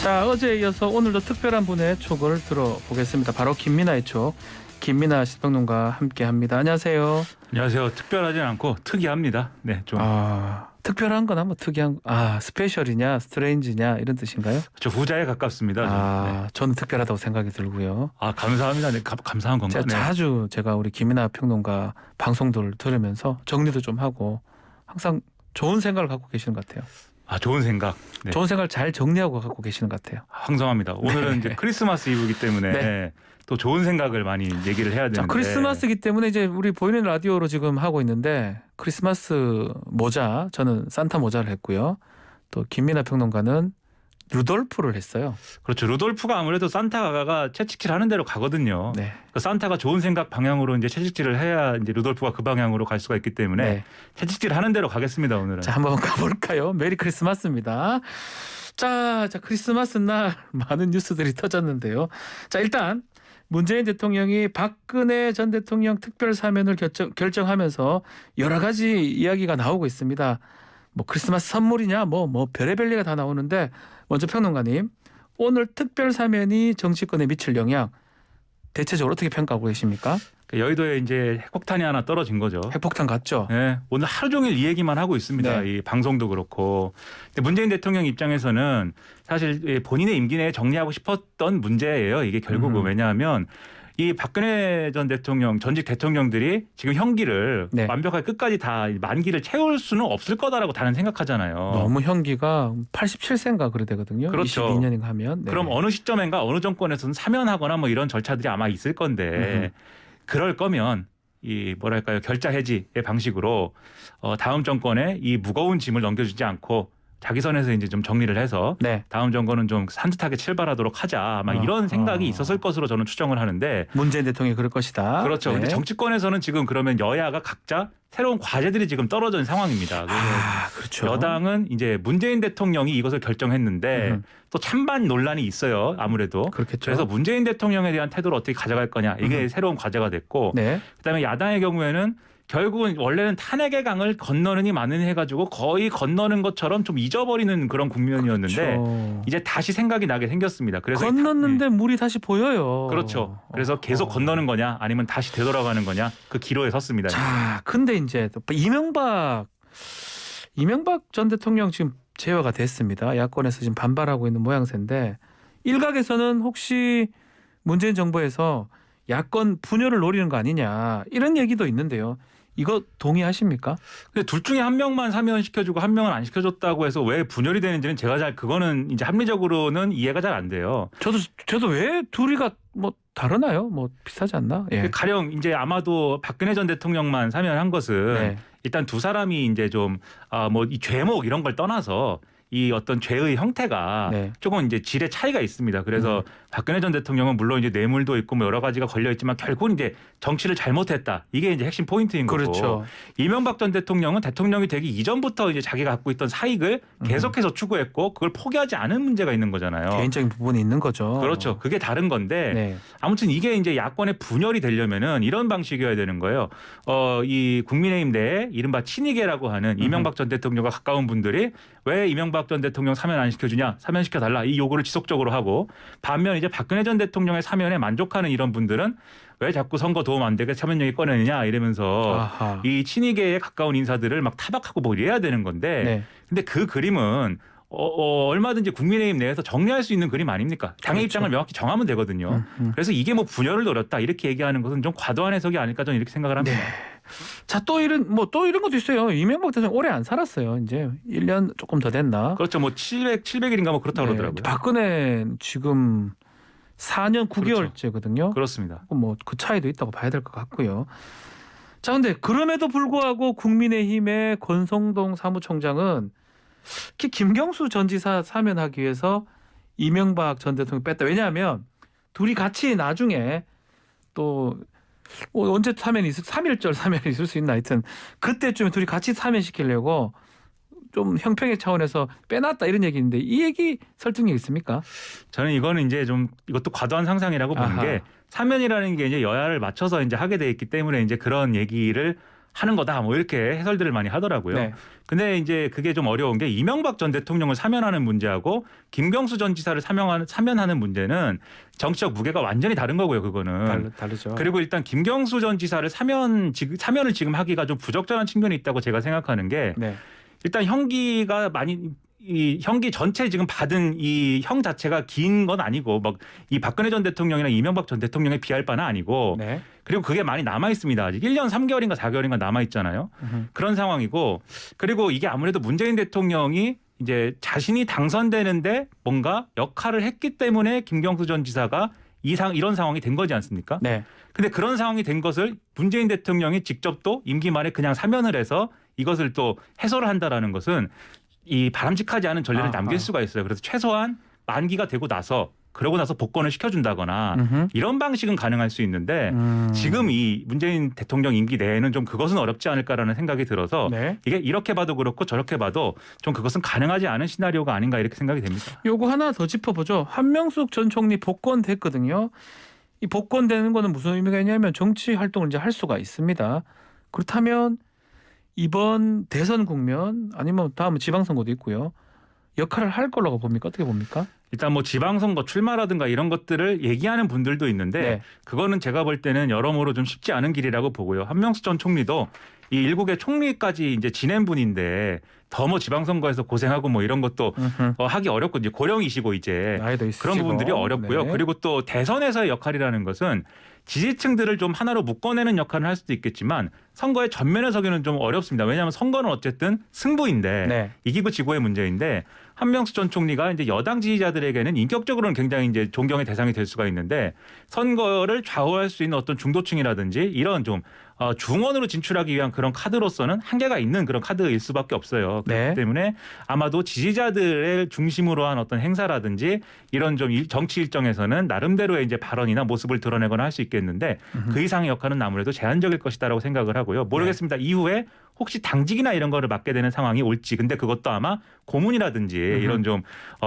자, 어제에 이어서 오늘도 특별한 분의 촉을 들어보겠습니다. 바로 김민아의 촉, 김민아 시평론가와 함께합니다. 안녕하세요. 안녕하세요. 특별하진 않고 특이합니다. 네, 좀. 특별한 거나 뭐 특이한 스페셜이냐 스트레인지냐 이런 뜻인가요? 저 후자에 가깝습니다. 네. 저는 특별하다고 생각이 들고요. 감사합니다. 네, 감사한 건가요? 자주 제가 우리 김민아 평론가 방송들을 들으면서 정리도 좀 하고 항상 좋은 생각을 갖고 계시는 것 같아요. 좋은 생각. 네. 좋은 생각을 잘 정리하고 갖고 계시는 것 같아요. 황송합니다. 오늘은 이제 크리스마스 이브이기 때문에 또 좋은 생각을 많이 얘기를 해야 되는데. 자, 크리스마스이기 때문에 이제 우리 보이는 라디오로 지금 하고 있는데 크리스마스 모자, 저는 산타 모자를 했고요. 또 김민아 평론가는 루돌프를 했어요. 그렇죠. 루돌프가 아무래도 산타가 채찍질 하는 대로 가거든요. 네. 그 산타가 좋은 생각 방향으로 이제 채찍질을 해야 이제 루돌프가 그 방향으로 갈 수가 있기 때문에 채찍질 하는 대로 가겠습니다, 오늘은. 자, 한번 가볼까요? 메리 크리스마스입니다. 자, 크리스마스 날 많은 뉴스들이 터졌는데요. 자, 일단 문재인 대통령이 박근혜 전 대통령 특별 사면을 결정하면서 여러 가지 이야기가 나오고 있습니다. 뭐 크리스마스 선물이냐 뭐 별의별 얘기가 다 나오는데 먼저 평론가님, 오늘 특별 사면이 정치권에 미칠 영향 대체적으로 어떻게 평가하고 계십니까? 여의도에 이제 핵폭탄이 하나 떨어진 거죠. 핵폭탄 같죠? 네, 오늘 하루 종일 이 얘기만 하고 있습니다. 네. 이 방송도 그렇고. 근데 문재인 대통령 입장에서는 사실 본인의 임기 내에 정리하고 싶었던 문제예요. 이게 결국은 왜냐하면 이 박근혜 전 대통령, 전직 대통령들이 지금 형기를 완벽하게 끝까지 다 만기를 채울 수는 없을 거다라고 다는 생각하잖아요. 너무 형기가 87세인가 그래 되거든요. 그렇죠. 22년인가 하면. 그럼 어느 시점인가 어느 정권에서는 사면하거나 뭐 이런 절차들이 아마 있을 건데 그럴 거면 이 뭐랄까요, 결자 해지의 방식으로 다음 정권에 이 무거운 짐을 넘겨주지 않고 자기 선에서 이제 좀 정리를 해서 다음 정권은 좀 산뜻하게 출발하도록 하자, 아마 이런 생각이 있었을 것으로 저는 추정을 하는데, 문재인 대통령이 그럴 것이다. 그렇죠. 근데 정치권에서는 지금 그러면 여야가 각자 새로운 과제들이 지금 떨어져 있는 상황입니다. 그렇죠. 여당은 이제 문재인 대통령이 이것을 결정했는데 또 찬반 논란이 있어요. 아무래도. 그렇겠죠. 그래서 문재인 대통령에 대한 태도를 어떻게 가져갈 거냐, 이게 새로운 과제가 됐고, 그다음에 야당의 경우에는 결국은 원래는 탄핵의 강을 건너느니 마느니 해가지고 거의 건너는 것처럼 좀 잊어버리는 그런 국면이었는데 이제 다시 생각이 나게 생겼습니다. 그래서 건넜는데 물이 다시 보여요. 그렇죠. 그래서 계속 건너는 거냐 아니면 다시 되돌아가는 거냐, 그 기로에 섰습니다. 자, 근데 이제 이명박 전 대통령 지금 제어가 됐습니다. 야권에서 지금 반발하고 있는 모양새인데, 일각에서는 혹시 문재인 정부에서 야권 분열을 노리는 거 아니냐 이런 얘기도 있는데요. 이거 동의하십니까? 근데 둘 중에 한 명만 사면시켜주고 한 명은 안 시켜줬다고 해서 왜 분열이 되는지는 제가 그거는 이제 합리적으로는 이해가 잘 안 돼요. 저도 왜 둘이가 뭐 다르나요? 뭐 비슷하지 않나? 가령 이제 아마도 박근혜 전 대통령만 사면한 것은 일단 두 사람이 이제 좀 뭐 이 죄목 이런 걸 떠나서 이 어떤 죄의 형태가 조금 이제 질의 차이가 있습니다. 그래서 박근혜 전 대통령은 물론 이제 뇌물도 있고 뭐 여러 가지가 걸려 있지만 결국은 이제 정치를 잘못했다, 이게 이제 핵심 포인트인 거고. 그렇죠. 이명박 전 대통령은 대통령이 되기 이전부터 이제 자기가 갖고 있던 사익을 계속해서 추구했고 그걸 포기하지 않은 문제가 있는 거잖아요. 개인적인 부분이 있는 거죠. 그렇죠. 그게 다른 건데 아무튼 이게 이제 야권의 분열이 되려면은 이런 방식이어야 되는 거예요. 이 국민의힘 내에 이른바 친이계라고 하는 이명박 전 대통령과 가까운 분들이 왜 이명박 전 대통령 사면 안 시켜주냐, 사면시켜달라, 이 요구를 지속적으로 하고, 반면 이제 박근혜 전 대통령의 사면에 만족하는 이런 분들은 왜 자꾸 선거 도움 안 되게 사면 얘기 꺼내느냐 이러면서 이 친이계에 가까운 인사들을 막 타박하고 뭐 이래야 되는 건데 근데 그 그림은 얼마든지 국민의힘 내에서 정리할 수 있는 그림 아닙니까? 당의 입장을 명확히 정하면 되거든요. 그래서 이게 뭐 분열을 노렸다 이렇게 얘기하는 것은 좀 과도한 해석이 아닐까, 저는 이렇게 생각을 합니다. 자, 또 이런 것도 있어요. 이명박 대통령 오래 안 살았어요. 이제 1년 조금 더 됐나? 그렇죠. 뭐 700일인가 뭐 그렇다고 그러더라고요. 박근혜 지금 4년 9개월째거든요. 그렇습니다. 뭐 그 차이도 있다고 봐야 될 것 같고요. 자, 근데 그럼에도 불구하고 국민의힘의 권성동 사무총장은 김경수 전 지사 사면하기 위해서 이명박 전 대통령 뺐다. 왜냐하면 둘이 같이 나중에 또 언제 사면이 3.1절 사면이 있을 수 있나, 하여튼 그때쯤에 둘이 같이 사면시키려고 좀 형평의 차원에서 빼놨다 이런 얘기인데, 이 얘기 설득력 있습니까? 저는 이거는 이제 좀 이것도 과도한 상상이라고 보는 게, 사면이라는 게 이제 여야를 맞춰서 이제 하게 돼 있기 때문에 이제 그런 얘기를 하는 거다 뭐 이렇게 해설들을 많이 하더라고요. 네. 근데 이제 그게 좀 어려운 게 이명박 전 대통령을 사면하는 문제하고 김경수 전 지사를 사면하는 문제는 정치적 무게가 완전히 다른 거고요. 그거는. 다르죠. 그리고 일단 김경수 전 지사를 사면을 지금 하기가 좀 부적절한 측면이 있다고 제가 생각하는 게 네. 일단 형기가 이 형기 전체 지금 받은 이 형 자체가 긴 건 아니고 막 이 박근혜 전 대통령이나 이명박 전 대통령에 비할 바는 아니고 네. 그리고 그게 많이 남아 있습니다. 아직 1년 3개월인가 4개월인가 남아 있잖아요. 그런 상황이고 그리고 이게 아무래도 문재인 대통령이 이제 자신이 당선되는데 뭔가 역할을 했기 때문에 김경수 전 지사가 이런 상황이 된 거지 않습니까? 네. 근데 그런 상황이 된 것을 문재인 대통령이 직접 또 임기 말에 그냥 사면을 해서 이것을 또 해소를 한다라는 것은 이 바람직하지 않은 전례를 남길 수가 있어요. 그래서 최소한 만기가 되고 나서 그러고 나서 복권을 시켜준다거나 이런 방식은 가능할 수 있는데 지금 이 문재인 대통령 임기 내에는 좀 그것은 어렵지 않을까라는 생각이 들어서 네. 이게 이렇게 봐도 그렇고 저렇게 봐도 좀 그것은 가능하지 않은 시나리오가 아닌가 이렇게 생각이 됩니다. 요거 하나 더 짚어보죠. 한명숙 전 총리 복권됐거든요. 이 복권되는 거는 무슨 의미가 있냐면 정치 활동을 이제 할 수가 있습니다. 그렇다면 이번 대선 국면 아니면 다음 지방선거도 있고요. 역할을 할 거라고 봅니까? 어떻게 봅니까? 일단 뭐 지방선거 출마라든가 이런 것들을 얘기하는 분들도 있는데 네. 그거는 제가 볼 때는 여러모로 좀 쉽지 않은 길이라고 보고요. 한명숙 전 총리도 이 일국의 총리까지 이제 지낸 분인데 더 뭐 지방선거에서 고생하고 뭐 이런 것도 하기 어렵고 이제 고령이시고 이제 나이도 있으시고. 그런 부분들이 어렵고요. 네. 그리고 또 대선에서의 역할이라는 것은 지지층들을 좀 하나로 묶어내는 역할을 할 수도 있겠지만 선거의 전면에 서기는 좀 어렵습니다. 왜냐하면 선거는 어쨌든 승부인데 네. 이기고 지고의 문제인데 한명숙 전 총리가 이제 여당 지지자들에게는 인격적으로는 굉장히 이제 존경의 대상이 될 수가 있는데 선거를 좌우할 수 있는 어떤 중도층이라든지 이런 좀 중원으로 진출하기 위한 그런 카드로서는 한계가 있는 그런 카드일 수밖에 없어요. 그렇기 네. 때문에 아마도 지지자들을 중심으로 한 어떤 행사라든지 이런 좀 정치 일정에서는 나름대로의 이제 발언이나 모습을 드러내거나 할 수 있겠는데 그 이상의 역할은 아무래도 제한적일 것이다라고 생각을 하고요. 모르겠습니다. 이후에 혹시 당직이나 이런 거를 맡게 되는 상황이 올지. 근데 그것도 아마 고문이라든지 이런 좀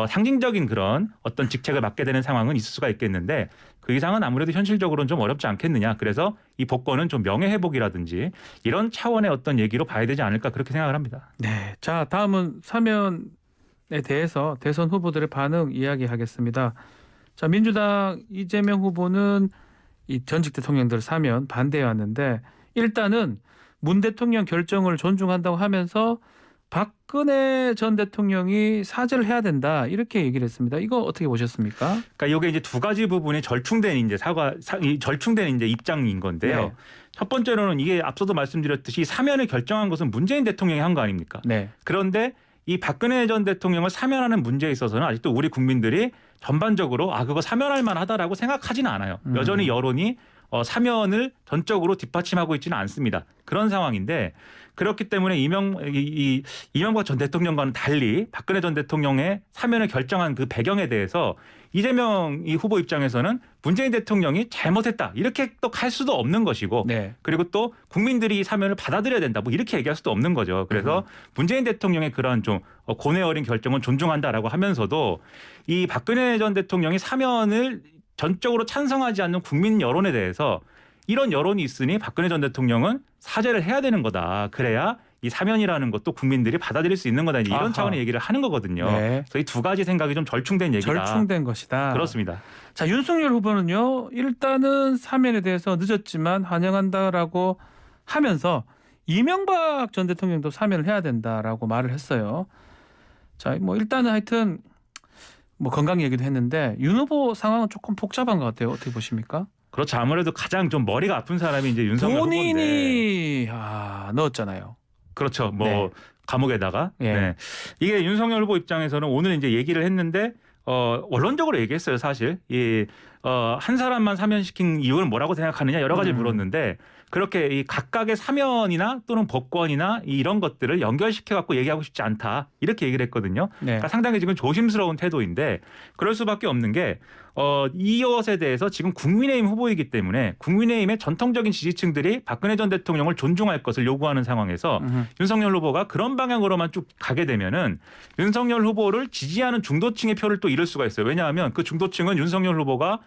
상징적인 그런 어떤 직책을 맡게 되는 상황은 있을 수가 있겠는데 그 이상은 아무래도 현실적으로는 좀 어렵지 않겠느냐. 그래서 이 복권은 좀 명예회복이라든지 이런 차원의 어떤 얘기로 봐야 되지 않을까 그렇게 생각을 합니다. 네. 자, 다음은 사면에 대해서 대선 후보들의 반응 이야기하겠습니다. 자, 민주당 이재명 후보는 이 전직 대통령들 사면 반대해 왔는데 일단은 문 대통령 결정을 존중한다고 하면서 박근혜 전 대통령이 사죄를 해야 된다 이렇게 얘기를 했습니다. 이거 어떻게 보셨습니까? 그러니까 이게 이제 두 가지 부분이 절충된 이제 절충된 이제 입장인 건데요. 네. 첫 번째로는 이게 앞서도 말씀드렸듯이 사면을 결정한 것은 문재인 대통령이 한 거 아닙니까? 네. 그런데 이 박근혜 전 대통령을 사면하는 문제에 있어서는 아직도 우리 국민들이 전반적으로 그거 사면할 만하다라고 생각하지는 않아요. 여전히 여론이 사면을 전적으로 뒷받침하고 있지는 않습니다. 그런 상황인데 그렇기 때문에 이명박 전 대통령과는 달리 박근혜 전 대통령의 사면을 결정한 그 배경에 대해서 이재명 이 후보 입장에서는 문재인 대통령이 잘못했다 이렇게 또 할 수도 없는 것이고 네. 그리고 또 국민들이 이 사면을 받아들여야 된다 뭐 이렇게 얘기할 수도 없는 거죠. 그래서 문재인 대통령의 그러한 좀 고뇌 어린 결정은 존중한다라고 하면서도 이 박근혜 전 대통령이 사면을 전적으로 찬성하지 않는 국민 여론에 대해서 이런 여론이 있으니 박근혜 전 대통령은 사죄를 해야 되는 거다. 그래야 이 사면이라는 것도 국민들이 받아들일 수 있는 거다. 이런 아하. 차원의 얘기를 하는 거거든요. 네. 그래서 이 두 가지 생각이 좀 절충된 얘기다. 절충된 것이다. 그렇습니다. 자, 윤석열 후보는요. 일단은 사면에 대해서 늦었지만 환영한다라고 하면서 이명박 전 대통령도 사면을 해야 된다라고 말을 했어요. 자, 뭐 일단은 하여튼 뭐 건강 얘기도 했는데 윤 후보 상황은 조금 복잡한 것 같아요. 어떻게 보십니까? 그렇죠. 아무래도 가장 좀 머리가 아픈 사람이 이제 윤석열 후보인데. 본인이 넣었잖아요. 그렇죠. 뭐 네. 감옥에다가. 예. 네. 이게 윤석열 후보 입장에서는 오늘 이제 얘기를 했는데 원론적으로 얘기했어요. 사실 한 사람만 사면시킨 이유는 뭐라고 생각하느냐 여러 가지를 물었는데 그렇게 이 각각의 사면이나 또는 복권이나 이런 것들을 연결시켜 갖고 얘기하고 싶지 않다 이렇게 얘기를 했거든요. 네. 그러니까 상당히 지금 조심스러운 태도인데 그럴 수밖에 없는 게 이것에 대해서 지금 국민의힘 후보이기 때문에 국민의힘의 전통적인 지지층들이 박근혜 전 대통령을 존중할 것을 요구하는 상황에서 윤석열 후보가 그런 방향으로만 쭉 가게 되면은 윤석열 후보를 지지하는 중도층의 표를 또 잃을 수가 있어요. 왜냐하면 그 중도층은 윤석열 후보가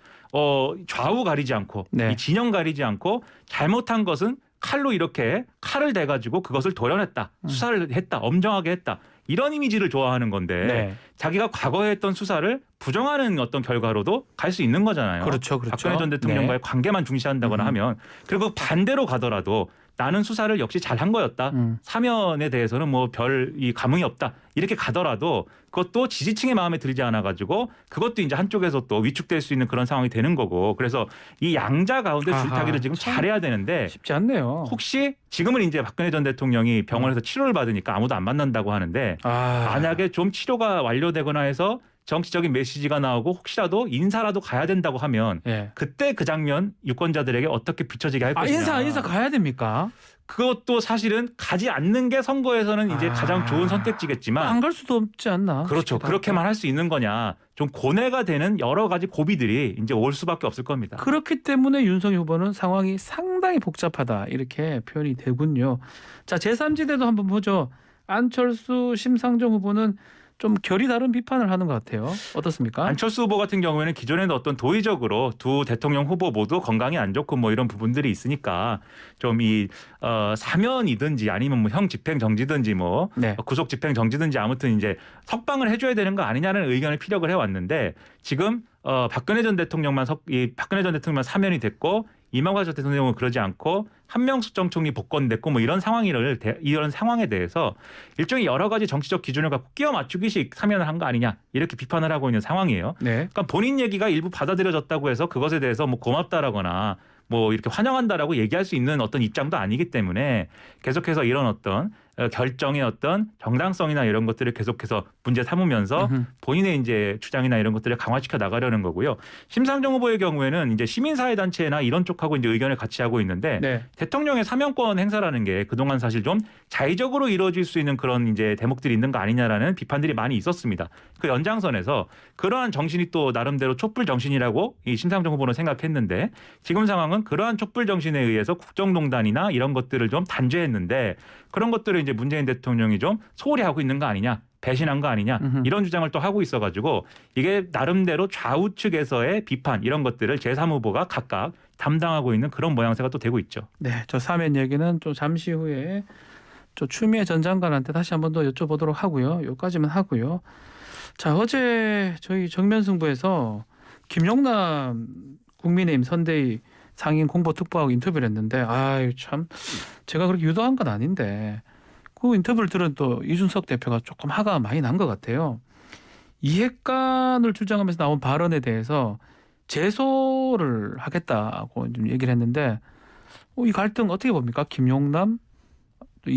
좌우 가리지 않고 네. 이 진영 가리지 않고 잘못한 것은 칼로 이렇게 칼을 대가지고 그것을 도려냈다, 수사를 했다, 엄정하게 했다. 이런 이미지를 좋아하는 건데 네. 자기가 과거에 했던 수사를 부정하는 어떤 결과로도 갈 수 있는 거잖아요. 그렇죠. 박근혜 전 대통령과의 네. 관계만 중시한다거나 하면 그리고 반대로 가더라도 나는 수사를 역시 잘한 거였다. 사면에 대해서는 뭐 별 이 감흥이 없다. 이렇게 가더라도 그것도 지지층의 마음에 들지 않아 가지고 그것도 이제 한쪽에서 또 위축될 수 있는 그런 상황이 되는 거고. 그래서 이 양자 가운데 줄타기를 지금 잘해야 되는데 쉽지 않네요. 혹시 지금은 이제 박근혜 전 대통령이 병원에서 치료를 받으니까 아무도 안 만난다고 하는데 만약에 좀 치료가 완료되거나 해서 정치적인 메시지가 나오고 혹시라도 인사라도 가야 된다고 하면 예. 그때 그 장면 유권자들에게 어떻게 비춰지게 할 것이냐. 인사 가야 됩니까? 그것도 사실은 가지 않는 게 선거에서는 이제 가장 좋은 선택지겠지만 안 갈 수도 없지 않나? 그렇죠. 그렇게만 할 수 있는 거냐. 좀 고뇌가 되는 여러 가지 고비들이 이제 올 수밖에 없을 겁니다. 그렇기 때문에 윤석열 후보는 상황이 상당히 복잡하다 이렇게 표현이 되군요. 자, 제3지대도 한번 보죠. 안철수, 심상정 후보는 좀 결이 다른 비판을 하는 것 같아요. 어떻습니까? 안철수 후보 같은 경우에는 기존에는 어떤 도의적으로 두 대통령 후보 모두 건강이 안 좋고 뭐 이런 부분들이 있으니까 좀 이 사면이든지 아니면 뭐 형 집행 정지든지 뭐 네. 구속 집행 정지든지 아무튼 이제 석방을 해줘야 되는 거 아니냐는 의견을 피력을 해왔는데 지금 박근혜 전 대통령만 사면이 됐고 이명박 전 대통령은 그러지 않고 한명숙 전 총리 복권됐고 뭐 이런 상황에 대해서 일종의 여러 가지 정치적 기준을 갖고 끼워 맞추기식 사면을 한 거 아니냐 이렇게 비판을 하고 있는 상황이에요. 네. 그러니까 본인 얘기가 일부 받아들여졌다고 해서 그것에 대해서 뭐 고맙다라거나 뭐 이렇게 환영한다라고 얘기할 수 있는 어떤 입장도 아니기 때문에 계속해서 이런 어떤 결정의 어떤 정당성이나 이런 것들을 계속해서 문제 삼으면서 본인의 이제 주장이나 이런 것들을 강화시켜 나가려는 거고요. 심상정 후보의 경우에는 이제 시민사회단체나 이런 쪽하고 이제 의견을 같이 하고 있는데 네. 대통령의 사면권 행사라는 게 그동안 사실 좀 자의적으로 이루어질 수 있는 그런 이제 대목들이 있는 거 아니냐라는 비판들이 많이 있었습니다. 그 연장선에서 그러한 정신이 또 나름대로 촛불 정신이라고 이 심상정 후보는 생각했는데 지금 상황은 그러한 촛불 정신에 의해서 국정농단이나 이런 것들을 좀 단죄했는데 그런 것들을 이제 문재인 대통령이 좀 소홀히 하고 있는 거 아니냐. 배신한 거 아니냐 이런 주장을 또 하고 있어가지고 이게 나름대로 좌우측에서의 비판 이런 것들을 제3후보가 각각 담당하고 있는 그런 모양새가 또 되고 있죠. 네, 저 사면 얘기는 좀 잠시 후에 저 추미애 전 장관한테 다시 한번 더 여쭤보도록 하고요. 여기까지만 하고요. 자, 어제 저희 정면 승부에서 김용남 국민의힘 선대위 상임 공보특보하고 인터뷰를 했는데 아유 참 제가 그렇게 유도한 건 아닌데 그 인터뷰를 들은 또 이준석 대표가 조금 화가 많이 난 것 같아요. 이핵관을 주장하면서 나온 발언에 대해서 제소를 하겠다고 좀 얘기를 했는데 이 갈등 어떻게 봅니까? 김용남 또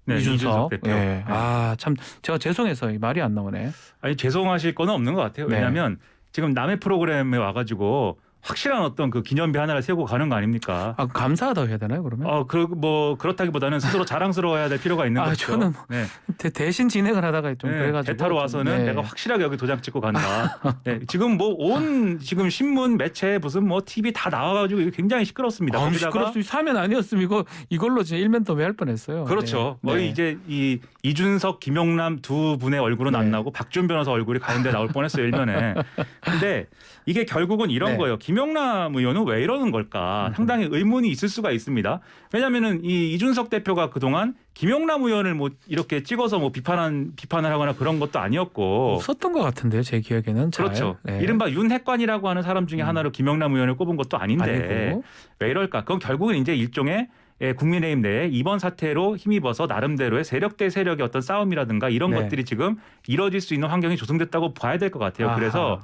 이준석 대표. 예. 아, 참 제가 죄송해서 이 말이 안 나오네. 아니 죄송하실 거는 없는 것 같아요. 네. 왜냐하면 지금 남의 프로그램에 와가지고 확실한 어떤 그 기념비 하나를 세우고 가는 거 아닙니까? 아, 감사하다고 해야 되나요, 그러면? 뭐 그렇다기보다는 스스로 자랑스러워야 될 필요가 있는 거죠. 저는 네. 대신 진행을 하다가 좀 그래가지고 대타로 와서는 네. 내가 확실하게 여기 도장 찍고 간다. 네. 지금 뭐 온 지금 신문 매체 무슨 뭐 TV 다 나와가지고 이거 굉장히 시끄럽습니다. 아, 시끄럽습니다. 사면 아니었으면 이걸로 진짜 일면 더 왜 할 뻔했어요. 그렇죠. 네. 거의 이제 이 이준석, 김용남 두 분의 얼굴은 네. 안 나오고 박준 변호사 얼굴이 가운데 나올 뻔했어요 일면에. 근데 이게 결국은 이런 네. 거예요. 김용남 의원은 왜 이러는 걸까? 상당히 의문이 있을 수가 있습니다. 왜냐하면은 이 이준석 대표가 그동안 김용남 의원을 뭐 이렇게 찍어서 뭐 비판을 하거나 그런 것도 아니었고. 없었던 것 같은데요, 제 기억에는. 잘. 그렇죠. 네. 이른바 윤핵관이라고 하는 사람 중에 하나로 김용남 의원을 꼽은 것도 아닌데 아니고. 왜 이럴까? 그건 결국은 이제 일종의 국민의힘 내에 이번 사태로 힘입어서 나름대로의 세력 대 세력의 어떤 싸움이라든가 이런 네. 것들이 지금 이뤄질 수 있는 환경이 조성됐다고 봐야 될 것 같아요. 아하. 그래서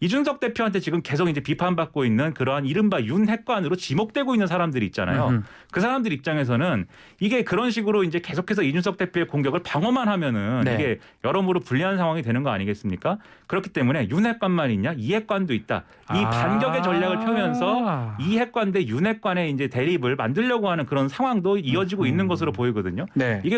이준석 대표한테 지금 계속 이제 비판받고 있는 그러한 이른바 윤핵관으로 지목되고 있는 사람들이 있잖아요. 그 사람들 입장에서는 이게 그런 식으로 이제 계속해서 이준석 대표의 공격을 방어만 하면은 네. 이게 여러모로 불리한 상황이 되는 거 아니겠습니까? 그렇기 때문에 윤핵관만 있냐? 이핵관도 있다. 이 반격의 전략을 펴면서 이핵관 대 윤핵관의 이제 대립을 만들려고 하는 그런 상황도 이어지고 있는 것으로 보이거든요. 네. 이게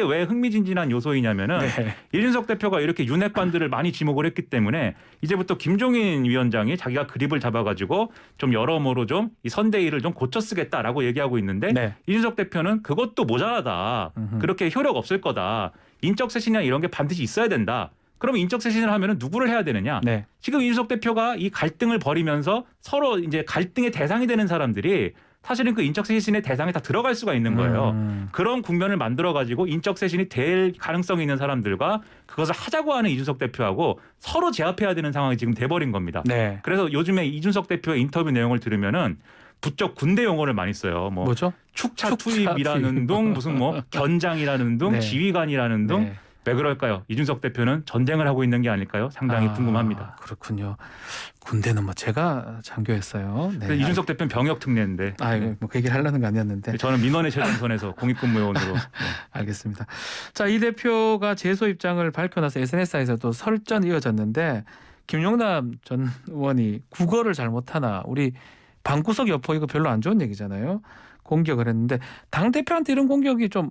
왜 흥미진진한 요소이냐면은 네. 이준석 대표가 이렇게 윤핵관들을 많이 지목을 했기 때문에 이제부터 김종인 위원장이 자기가 그립을 잡아가지고 좀 여러모로 좀 이 선대위를 좀 고쳐 쓰겠다라고 얘기하고 있는데 네. 이준석 대표는 그것도 모자라다. 그렇게 효력 없을 거다. 인적 쇄신이나 이런 게 반드시 있어야 된다. 그럼 인적 쇄신을 하면은 누구를 해야 되느냐? 네. 지금 이준석 대표가 이 갈등을 벌이면서 서로 이제 갈등의 대상이 되는 사람들이 사실은 그 인적쇄신의 대상에 다 들어갈 수가 있는 거예요. 그런 국면을 만들어가지고 인적쇄신이 될 가능성이 있는 사람들과 그것을 하자고 하는 이준석 대표하고 서로 제압해야 되는 상황이 지금 돼버린 겁니다. 네. 그래서 요즘에 이준석 대표의 인터뷰 내용을 들으면은 부쩍 군대 용어를 많이 써요. 뭐 뭐죠? 축차 투입이라는 둥, 무슨 뭐 견장이라는 둥, 네. 지휘관이라는 둥. 네. 왜 그럴까요? 이준석 대표는 전쟁을 하고 있는 게 아닐까요? 상당히 궁금합니다. 그렇군요. 군대는 뭐 제가 장교했어요. 네. 그래서 이준석 대표는 병역 특례인데. 뭐그 얘기를 하려는 거 아니었는데. 저는 민원의 최전선에서 공익근무요원으로. 알겠습니다. 자, 이 대표가 제소 입장을 밝혀놔서 SNS에서도 설전 이어졌는데 김용남 전 의원이 국어를 잘못하나 우리 방구석 여포 이거 별로 안 좋은 얘기잖아요. 공격을 했는데 당 대표한테 이런 공격이 좀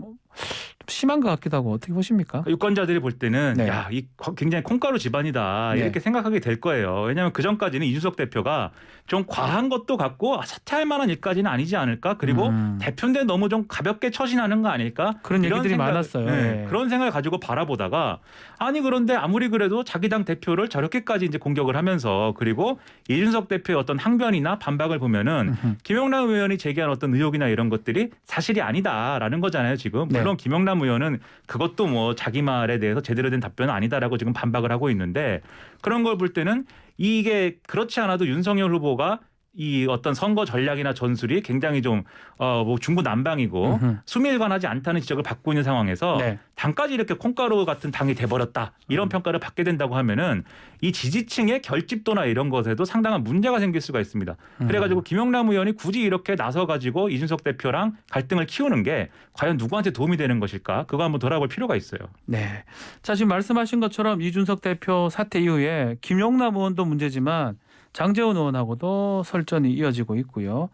심한 것 같기도 하고 어떻게 보십니까? 유권자들이 볼 때는 네. 야, 이 굉장히 콩가루 집안이다 네. 이렇게 생각하게 될 거예요. 왜냐하면 그 전까지는 이준석 대표가 좀 과한 것도 같고 사퇴할 만한 일까지는 아니지 않을까? 그리고 대표인데 너무 좀 가볍게 처신하는 거 아닐까? 그런 얘기들이 많았어요. 네. 그런 생각을 가지고 바라보다가 아니 그런데 아무리 그래도 자기 당 대표를 저렇게까지 이제 공격을 하면서 그리고 이준석 대표의 어떤 항변이나 반박을 보면은 김용남 의원이 제기한 어떤 의혹이나 이런 것들이 사실이 아니다라는 거잖아요. 지금 네. 물론 김용남 의원은 그것도 뭐 자기 말에 대해서 제대로 된 답변은 아니다라고 지금 반박을 하고 있는데 그런 걸 볼 때는 이게 그렇지 않아도 윤석열 후보가 이 어떤 선거 전략이나 전술이 굉장히 좀 뭐 중구난방이고 수밀관하지 않다는 지적을 받고 있는 상황에서 네. 당까지 이렇게 콩가루 같은 당이 돼버렸다 이런 평가를 받게 된다고 하면은 이 지지층의 결집도나 이런 것에도 상당한 문제가 생길 수가 있습니다. 그래가지고 김용남 의원이 굳이 이렇게 나서가지고 이준석 대표랑 갈등을 키우는 게 과연 누구한테 도움이 되는 것일까? 그거 한번 돌아볼 필요가 있어요. 네. 자, 지금 말씀하신 것처럼 이준석 대표 사퇴 이후에 김용남 의원도 문제지만 장제원 의원하고도 설전이 이어지고 있고요.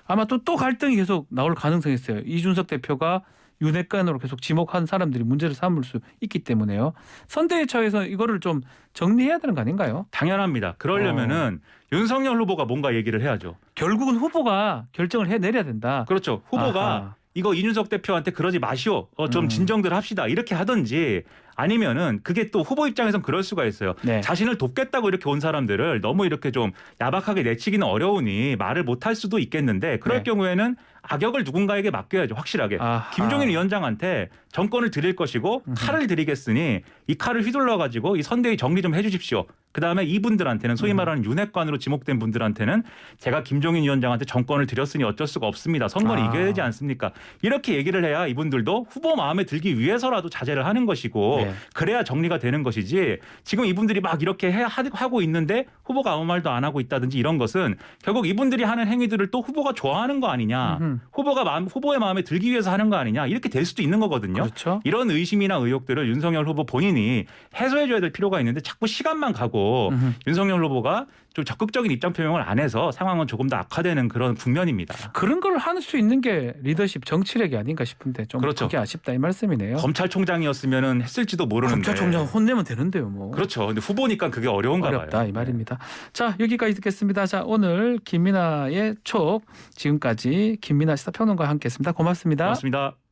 아마 또 갈등이 계속 나올 가능성이 있어요. 이준석 대표가 윤핵관으로 계속 지목한 사람들이 문제를 삼을 수 있기 때문에요. 선대위 차에서 이거를 좀 정리해야 되는 거 아닌가요? 당연합니다. 그러려면은 윤석열 후보가 뭔가 얘기를 해야죠. 결국은 후보가 결정을 해내려야 된다. 그렇죠. 후보가 아하. 이거 이준석 대표한테 그러지 마시오. 좀 진정들 합시다. 이렇게 하든지 아니면은 그게 또 후보 입장에선 그럴 수가 있어요. 네. 자신을 돕겠다고 이렇게 온 사람들을 너무 이렇게 좀 야박하게 내치기는 어려우니 말을 못할 수도 있겠는데 그럴 네. 경우에는 악역을 누군가에게 맡겨야죠. 확실하게. 아하. 김종인 위원장한테 정권을 드릴 것이고 칼을 드리겠으니 이 칼을 휘둘러 가지고 이 선대위 정리 좀 해주십시오. 그다음에 이분들한테는 소위 말하는 윤핵관으로 지목된 분들한테는 제가 김종인 위원장한테 정권을 드렸으니 어쩔 수가 없습니다. 선거를 이겨야 되지 않습니까? 이렇게 얘기를 해야 이분들도 후보 마음에 들기 위해서라도 자제를 하는 것이고 네. 그래야 정리가 되는 것이지 지금 이분들이 막 이렇게 하고 있는데 후보가 아무 말도 안 하고 있다든지 이런 것은 결국 이분들이 하는 행위들을 또 후보가 좋아하는 거 아니냐 후보의 마음에 들기 위해서 하는 거 아니냐 이렇게 될 수도 있는 거거든요. 그렇죠. 이런 의심이나 의혹들을 윤석열 후보 본인이 해소해줘야 될 필요가 있는데 자꾸 시간만 가고 윤석열 후보가 좀 적극적인 입장 표명을 안 해서 상황은 조금 더 악화되는 그런 국면입니다. 그런 걸 할 수 있는 게 리더십 정치력이 아닌가 싶은데 좀 그렇죠. 그게 아쉽다 이 말씀이네요. 검찰총장이었으면 했을지도 모르는데. 검찰총장 혼내면 되는데요, 뭐. 그렇죠. 근데 후보니까 그게 어려운가 어렵다 봐요. 이 말입니다. 자, 여기까지 듣겠습니다. 자, 오늘 김민아의 촉 지금까지 김민아 시사평론가와 함께했습니다. 고맙습니다. 고맙습니다.